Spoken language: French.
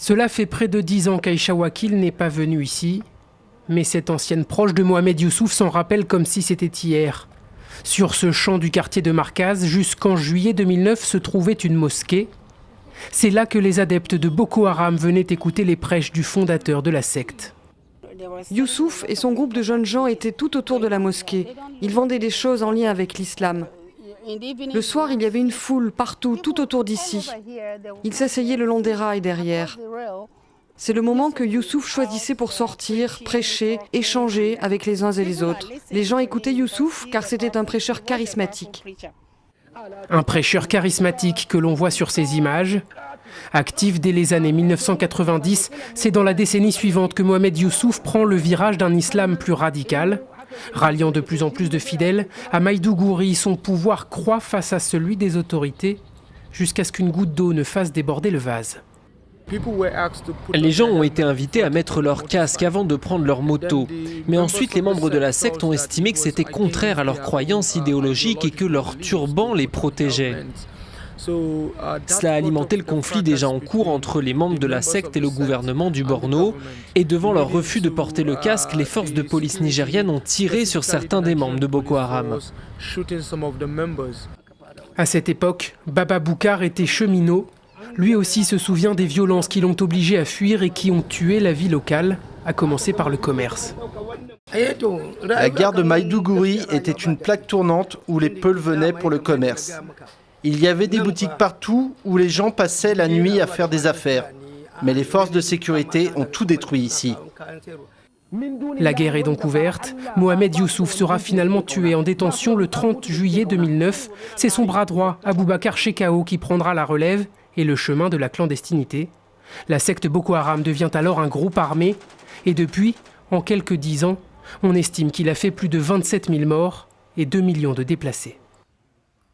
Cela fait près de 10 ans qu'Aïcha Wakil n'est pas venue ici, mais cette ancienne proche de Mohamed Youssouf s'en rappelle comme si c'était hier. Sur ce champ du quartier de Markaz, jusqu'en juillet 2009 se trouvait une mosquée. C'est là que les adeptes de Boko Haram venaient écouter les prêches du fondateur de la secte. Youssouf et son groupe de jeunes gens étaient tout autour de la mosquée. Ils vendaient des choses en lien avec l'islam. Le soir, il y avait une foule partout, tout autour d'ici. Ils s'asseyaient le long des rails derrière. C'est le moment que Youssouf choisissait pour sortir, prêcher, échanger avec les uns et les autres. Les gens écoutaient Youssouf car c'était un prêcheur charismatique. Un prêcheur charismatique que l'on voit sur ces images. Actif dès les années 1990, c'est dans la décennie suivante que Mohamed Youssouf prend le virage d'un islam plus radical. Ralliant de plus en plus de fidèles, à Maïdougouri, son pouvoir croît face à celui des autorités, jusqu'à ce qu'une goutte d'eau ne fasse déborder le vase. Les gens ont été invités à mettre leur casque avant de prendre leur moto. Mais ensuite, les membres de la secte ont estimé que c'était contraire à leurs croyances idéologiques et que leur turban les protégeait. Cela a alimenté le conflit déjà en cours entre les membres de la secte et le gouvernement du Borno. Et devant leur refus de porter le casque, les forces de police nigériennes ont tiré sur certains des membres de Boko Haram. À cette époque, Baba Boukar était cheminot. Lui aussi se souvient des violences qui l'ont obligé à fuir et qui ont tué la vie locale, à commencer par le commerce. La gare de Maïdougouri était une plaque tournante où les Peuls venaient pour le commerce. Il y avait des boutiques partout où les gens passaient la nuit à faire des affaires. Mais les forces de sécurité ont tout détruit ici. La guerre est donc ouverte. Mohamed Youssouf sera finalement tué en détention le 30 juillet 2009. C'est son bras droit, Aboubacar Shekau, qui prendra la relève et le chemin de la clandestinité. La secte Boko Haram devient alors un groupe armé. Et depuis, en quelques 10 ans, on estime qu'il a fait plus de 27 000 morts et 2 millions de déplacés.